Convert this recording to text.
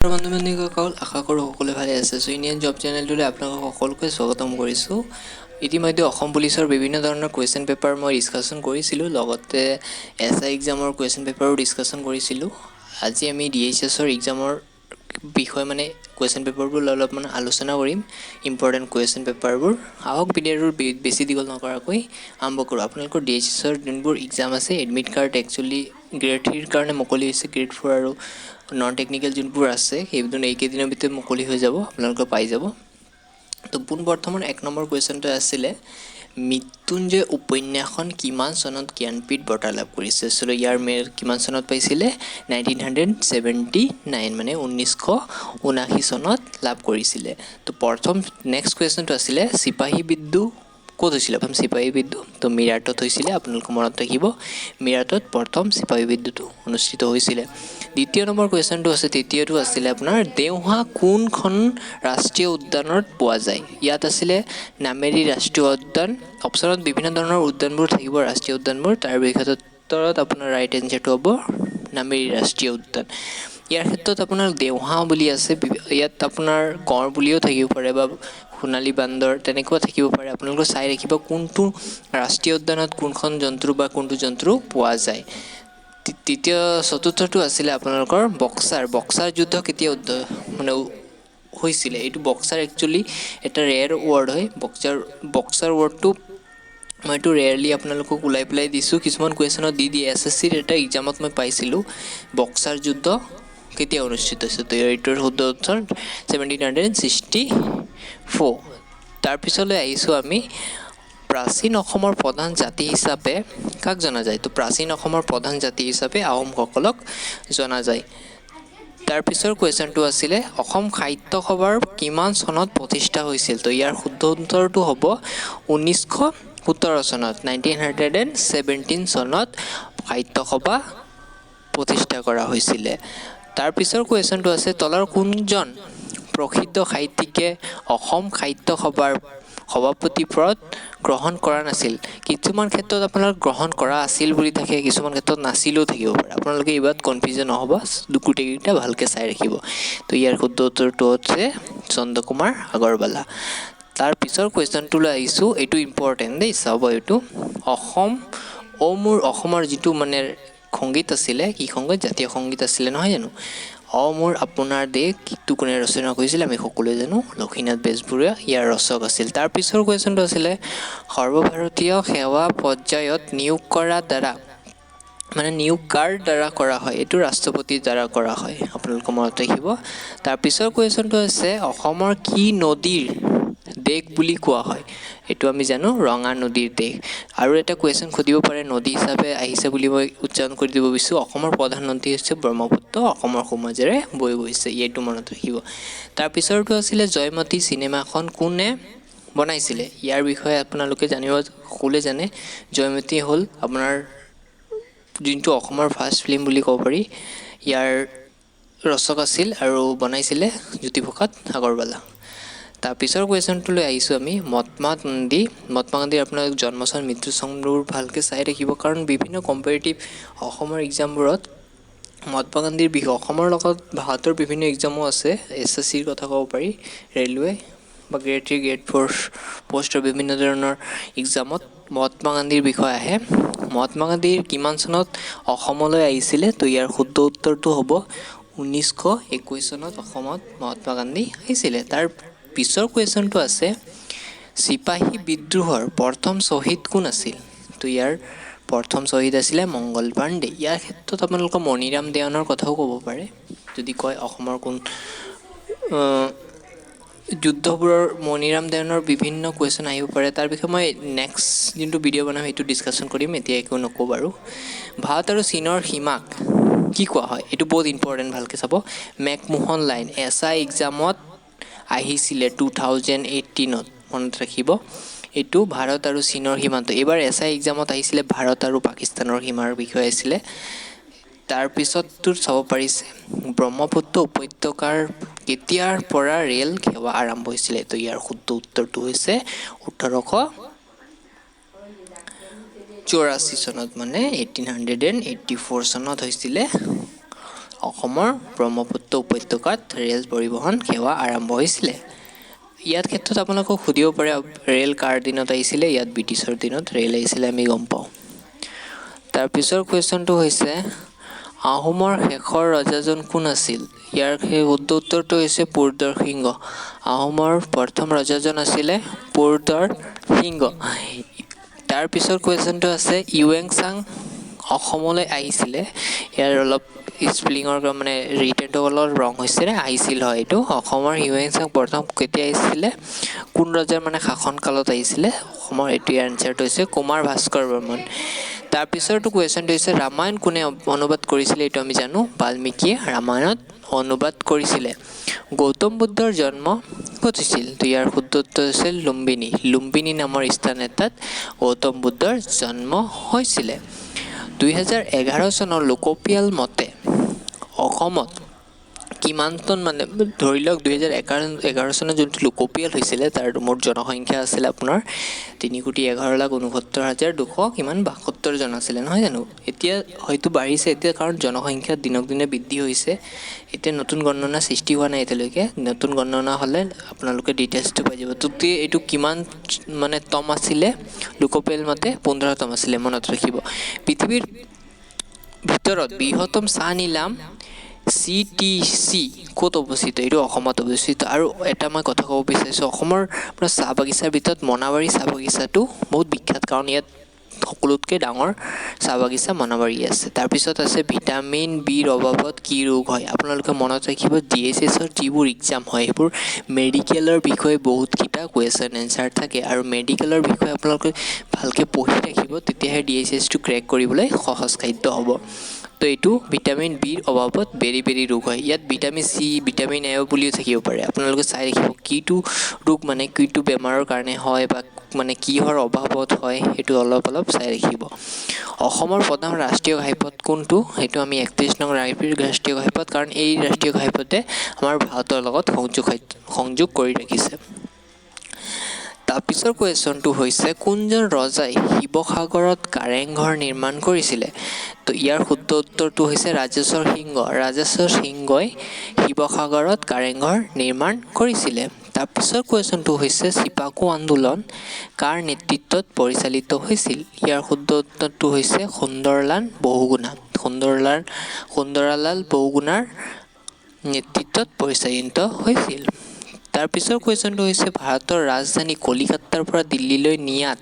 বন্ধু-বান্ধৱীসকল আশা কৰোঁ সকলোৱে ভালে আছে। সো ইণ্ডিয়ান জব চেনেলটোলৈ আপোনালোকক সকলোকে স্বাগতম কৰিছোঁ। ইতিমধ্যে অসম পুলিচৰ বিভিন্ন ধৰণৰ কুৱেশ্যন পেপাৰ মই ডিছকাশ্যন কৰিছিলোঁ, লগতে এছআই এক্সামৰ কুৱেশ্যন পেপাৰো ডিছকাশ্যন কৰিছিলোঁ। আজি আমি DHSৰ এক্সামৰ বিষয়ে কুৱেশ্যন পেপাৰবোৰ অলপমান আলোচনা কৰিম, ইম্পৰ্টেণ্ট কুৱেশ্যন পেপাৰবোৰ। আহক ভিডিঅ'বোৰ বেছি দীঘল নকৰাকৈ আৰম্ভ কৰোঁ। আপোনালোকৰ DHSৰ যোনবোৰ এক্সাম আছে, এডমিট কাৰ্ড একচুৱেলি গ্ৰেড 3ৰ কাৰণে মুকলি হৈছে। গ্ৰেড 4 আৰু নন টেকনিকেল যোনবোৰ আছে সেইবোৰ এইকেইদিনৰ ভিতৰত মুকলি হৈ যাব, আপোনালোকে পাই যাব। তো পোনপ্ৰথমৰ 1 নম্বৰ কুৱেশ্যনটো আছিলে, মৃত্যুঞ্জয় উপন্যাসখন কিমান চনত জ্ঞানপীঠ বঁটা লাভ কৰিছে? চ' ইয়াৰ কিমান চনত পাইছিলে? 1979, মানে 1979 চনত লাভ কৰিছিলে। তো প্ৰথম নেক্সট কুৱেশ্যনটো আছিলে, চিপাহী বিদ্ৰোহ ক'ত হৈছিলে? প্ৰথম চিপাহী বিদ্ৰোহ তো মিৰাটত হৈছিলে। আপোনালোকে মনত ৰাখিব, মিৰাটত প্ৰথম চিপাহী বিদ্ৰোহটো অনুষ্ঠিত হৈছিলে। দ্বিতীয় নম্বৰ কুৱেশ্যনটো আছে, তৃতীয়টো আছিলে আপোনাৰ, দেওহাঁহ কোনখন ৰাষ্ট্ৰীয় উদ্যানত পোৱা যায়? ইয়াত আছিলে নামেৰি ৰাষ্ট্ৰীয় উদ্যান। অপশ্যনত বিভিন্ন ধৰণৰ উদ্যানবোৰ থাকিব, ৰাষ্ট্ৰীয় উদ্যানবোৰ। তাৰ ভিতৰত আপোনাৰ ৰাইট এনচাৰটো হ'ব নামেৰি ৰাষ্ট্ৰীয় উদ্যান। ইয়াৰ ক্ষেত্ৰত আপোনাৰ দেওহাঁহ বুলি আছে, ইয়াত আপোনাৰ গঁড় বুলিও থাকিব পাৰে বা সোণালী বান্দৰ তেনেকুৱা থাকিব পাৰে। আপোনালোকে চাই ৰাখিব কোনটো ৰাষ্ট্ৰীয় উদ্যানত কোনখন জন্তু বা কোনটো জন্তু পোৱা যায়। চতুৰ্থটো আছিলে আপোনালোকৰ বক্সাৰ যুদ্ধ কেতিয়া হৈছিলে? এইটো বক্সাৰ একচুৱেলি এটা ৰেয়াৰ ৱৰ্ড হয়। বক্সাৰ ৱৰ্ডটো মই এইটো ৰেয়াৰলি আপোনালোকক ওলাই পেলাই দিছোঁ, কিছুমান কুৱেশ্যনত দি দিয়ে। SSCৰ এটা এক্সামত মই পাইছিলোঁ, বক্সাৰ যুদ্ধ কেতিয়া অনুষ্ঠিত হৈছে? তো এইটোৰ শুদ্ধ উত্তৰ 1764। তাৰপিছলৈ আহিছোঁ আমি, প্ৰাচীন অসমৰ প্ৰধান জাতি হিচাপে কাক জনা যায়? তো প্ৰাচীন অসমৰ প্ৰধান জাতি হিচাপে আহোমসকলক জনা যায়। তাৰপিছৰ কুৱেশ্যনটো আছিলে, অসম সাহিত্য সভাৰ কিমান চনত প্ৰতিষ্ঠা হৈছিল? তো ইয়াৰ শুদ্ধ উত্তৰটো হ'ব 1917 চনত, 1917 চনত সাহিত্য সভা প্ৰতিষ্ঠা কৰা হৈছিলে। তাৰপিছৰ কুৱেশ্যনটো আছে, তলৰ কোনজন প্ৰসিদ্ধ সাহিত্যিকে অসম সাহিত্য সভাৰ সভাপতি পদ গ্ৰহণ কৰা নাছিল? কিছুমান ক্ষেত্ৰত আপোনাৰ গ্ৰহণ কৰা আছিল বুলি থাকে, কিছুমান ক্ষেত্ৰত নাছিলেও থাকিব পাৰে। আপোনালোকে এইবাৰ কনফিউজন নহ'ব, গোটেইকেইটা ভালকৈ চাই ৰাখিব। তো ইয়াৰ শুদ্ধ উত্তৰটো হৈছে চন্দ্ৰকুমাৰ আগৰৱালা। তাৰ পিছৰ কুৱেশ্যনটোলৈ আহিছোঁ, এইটো ইম্পৰ্টেণ্ট দেই, চাব এইটো। মোৰ অসমৰ যিটো সংগীত আছিলে, কি সংগীত? জাতীয় সংগীত আছিলে, নহয় জানো? মোৰ আপোনাৰ দেশ গীতটো কোনে ৰচনা কৰিছিলে? আমি সকলোৱে জানো, লক্ষ্মীনাথ বেজবৰুৱা ইয়াৰ ৰচক আছিল। তাৰ পিছৰ কুৱেশ্যনটো আছিলে, সৰ্বভাৰতীয় সেৱা পৰ্যায়ত নিয়োগ কাৰ দ্বাৰা কৰা হয়? এইটো ৰাষ্ট্ৰপতিৰ দ্বাৰা কৰা হয়, আপোনালোকে মনত ৰাখিব। তাৰপিছৰ কুৱেশ্যনটো আছে, অসমৰ কি নদীৰ দেশ বুলি কোৱা হয়? এইটো আমি জানো, ৰঙা নদীৰ দেশ। আৰু এটা কুৱেশ্যন সুধিব পাৰে, নদী হিচাপে আহিছে বুলি মই উচ্চাৰণ কৰি দিব বিচাৰোঁ। অসমৰ প্ৰধান নদী হৈছে ব্ৰহ্মপুত্ৰ, অসমৰ সোঁমাজেৰে বৈ গৈছে, এইটো মনত ৰাখিব। তাৰপিছৰটো আছিলে, জয়মতী চিনেমাখন কোনে বনাইছিলে? ইয়াৰ বিষয়ে আপোনালোকে জানিব, সকলোৱে জানে, জয়মতী হ'ল আপোনাৰ যোনটো অসমৰ ফাৰ্ষ্ট ফিল্ম বুলি ক'ব পাৰি। ইয়াৰ ৰচক আছিল আৰু বনাইছিলে জ্যোতিপ্ৰসাদ আগৰৱালা। তাৰপিছৰ কুৱেশ্যনটোলৈ আহিছোঁ আমি, মহাত্মা গান্ধীৰ আপোনালোক জন্ম চন মৃত্যু চনবোৰ ভালকৈ চাই ৰাখিব, কাৰণ বিভিন্ন কম্পেৰিটিভ অসমৰ এক্সামবোৰত মহাত্মা গান্ধীৰ বিষয়ে, অসমৰ লগত ভাৰতৰ বিভিন্ন এক্সামো আছে। SSCৰ কথা ক'ব পাৰি, ৰেলৱে বা গ্ৰেড 3, গ্ৰেড 4 পষ্টৰ বিভিন্ন ধৰণৰ এক্সামত মহাত্মা গান্ধীৰ বিষয়ে আহে। মহাত্মা গান্ধীৰ কিমান চনত অসমলৈ আহিছিলে? তো ইয়াৰ শুদ্ধ উত্তৰটো হ'ব 1921 চনত অসমত মহাত্মা গান্ধী আহিছিলে। তাৰ পিছৰ কুৱেশ্যনটো আছে, চিপাহী বিদ্ৰোহৰ প্ৰথম শ্বহীদ কোন আছিল? তো ইয়াৰ প্ৰথম শ্বহীদ আছিলে মংগল পাণ্ডে। ইয়াৰ ক্ষেত্ৰত আপোনালোকে মণিৰাম দেৱানৰ কথাও ক'ব পাৰে, যদি কয় অসমৰ কোন যুদ্ধবোৰৰ মণিৰাম দেৱানৰ বিভিন্ন কুৱেশ্যন আহিব পাৰে। তাৰ বিষয়ে মই নেক্সট যোনটো ভিডিঅ' বনাম সেইটো ডিছকাশ্যন কৰিম, এতিয়া একো নকওঁ বাৰু। ভাৰত আৰু চীনৰ সীমাক কি কোৱা হয়? এইটো বহুত ইম্পৰ্টেণ্ট, ভালকৈ চাব। মেকমোহন লাইন SI এক্সামত আহিছিলে 2018ত, মনত ৰাখিব। এইটো ভাৰত আৰু চীনৰ সীমান্ত। এইবাৰ SI এক্সামত আহিছিলে ভাৰত আৰু পাকিস্তানৰ সীমাৰ বিষয়ে আহিছিলে। তাৰপিছততো চাব পাৰিছে, ব্ৰহ্মপুত্ৰ উপত্যকাৰ কেতিয়াৰ পৰা ৰেল সেৱা আৰম্ভ হৈছিলে? তো ইয়াৰ শুদ্ধ উত্তৰটো হৈছে 1884 চনত, 1884 চনত হৈছিলে অসমৰ ব্ৰহ্মপুত্ৰ উপত্যকাত ৰেল পৰিবহণ সেৱা আৰম্ভ হৈছিলে ইয়াত ক্ষেত্ৰত আপোনালোকক সুধিব পাৰে ৰেল কাৰ দিনত আহিছিলে ইয়াত ব্ৰিটিছৰ দিনত ৰেল আহিছিলে আমি গম পাওঁ তাৰ পিছৰ কুৱেশ্যনটো হৈছে আহোমৰ শেষৰ ৰজাজন কোন আছিল ইয়াৰ শুদ্ধ উত্তৰটো হৈছে পুৰন্দৰ সিংহ আহোমৰ প্ৰথম ৰজাজন আছিলে পুৰন্দৰ সিংহ তাৰ পিছৰ কুৱেশ্যনটো আছে ইউএনচাং অসমলৈ আহিছিলে ইয়াৰ অলপ স্পেলিঙৰ মানে ৰিটেনটো অলপ ৰং হৈছে আহিছিল হয় এইটো অসমৰ ইউএনচাং প্ৰথম কেতিয়া আহিছিলে কোন ৰজাৰ মানে শাসন কালত আহিছিলে অসমৰ এইটো আনসাৰটো হৈছে কুমাৰ ভাস্কৰ বৰ্মন তাৰ পিছৰটো কুৱেশ্যনটো হৈছে ৰামায়ণ কোনে অনুবাদ কৰিছিলে এইটো আমি জানো বাল্মীকিয়ে ৰামায়ণত অনুবাদ কৰিছিলে গৌতম বুদ্ধৰ জন্ম ক'ত হৈছিল তো ইয়াৰ শুদ্ধ উত্তৰ আছিল লুম্বিনী নামৰ স্থান এটাত গৌতম বুদ্ধৰ জন্ম হৈছিলে 2011 চনৰ লোকপিয়াল মতে অসমত কিমান টন মানে ধৰি লওক 2011 চনত যোনটো লোকপিয়াল হৈছিলে তাৰ মুঠ জনসংখ্যা আছিল আপোনাৰ 3,11,69,200 কিমান 72 জন আছিলে নহয় জানো এতিয়া হয়তো বাঢ়িছে এতিয়া কাৰণ জনসংখ্যা দিনক দিনে বৃদ্ধি হৈছে এতিয়া নতুন গণনা সৃষ্টি হোৱা নাই এতিয়ালৈকে নতুন গণনা হ'লে আপোনালোকে ডিটেইলছটো পাই যাব তো এইটো কিমান মানে টম আছিলে লোকপিয়াল মতে 15 টম আছিলে মনত ৰাখিব পৃথিৱীৰ ভিতৰত বৃহত্তম চাহ নিলাম CTC ক'ত অৱস্থিত এইটো অসমত অৱস্থিত আৰু এটা মই কথা ক'ব বিচাৰিছোঁ অসমৰ চাহ বাগিচাৰ ভিতৰত মনাবাৰী চাহ বাগিচাটো বহুত বিখ্যাত কাৰণ ইয়াত সকলোতকৈ ডাঙৰ চাহ বাগিচা মনাবাৰী আছে তাৰপিছত আছে ভিটামিন বিৰ অভাৱত কি ৰোগ হয় আপোনালোকে মনত ৰাখিব DHSৰ যিবোৰ এক্সাম হয় সেইবোৰ মেডিকেলৰ বিষয়ে বহুতকেইটা কুৱেশ্যন এনচাৰ থাকে আৰু মেডিকেলৰ বিষয়ে আপোনালোকে ভালকৈ পঢ়ি ৰাখিব তেতিয়াহে DHSটো ক্ৰেক কৰিবলৈ সহজ খাদ্য হ'ব তো এইটো ভিটামিন বিৰ অভাৱত বেৰি ৰোগ হয় ইয়াত ভিটামিন C ভিটামিন A বুলিও থাকিব পাৰে আপোনালোকে চাই ৰাখিব কিটো ৰোগ মানে কিটো বেমাৰৰ কাৰণে হয় বা মানে কিহৰ অভাৱত হয় সেইটো অলপ চাই ৰাখিব অসমৰ প্ৰধান ৰাষ্ট্ৰীয় ঘাইপথ কোনটো সেইটো আমি 31 নং ৰাষ্ট্ৰীয় ঘাইপথ কাৰণ এই ৰাষ্ট্ৰীয় ঘাইপথে আমাৰ ভাৰতৰ লগত সংযোগ কৰি ৰাখিছে তাৰপিছৰ কুৱেশ্যনটো হৈছে কোনজন ৰজাই শিৱসাগৰত কাৰেংঘৰ নিৰ্মাণ কৰিছিলে তো ইয়াৰ শুদ্ধ উত্তৰটো হৈছে ৰাজেশ্বৰ সিংহই শিৱসাগৰত কাৰেংঘৰ নিৰ্মাণ কৰিছিলে তাৰপিছৰ কুৱেশ্যনটো হৈছে চিপাকো আন্দোলন কাৰ নেতৃত্বত পৰিচালিত হৈছিল ইয়াৰ শুদ্ধ উত্তৰটো হৈছে সুন্দৰলাল বহুগুণাৰ নেতৃত্বত পৰিচালিত হৈছিল তাৰপিছৰ কুৱেশ্যনটো হৈছে ভাৰতৰ ৰাজধানী কলিকতাৰ পৰা দিল্লীলৈ নিয়াত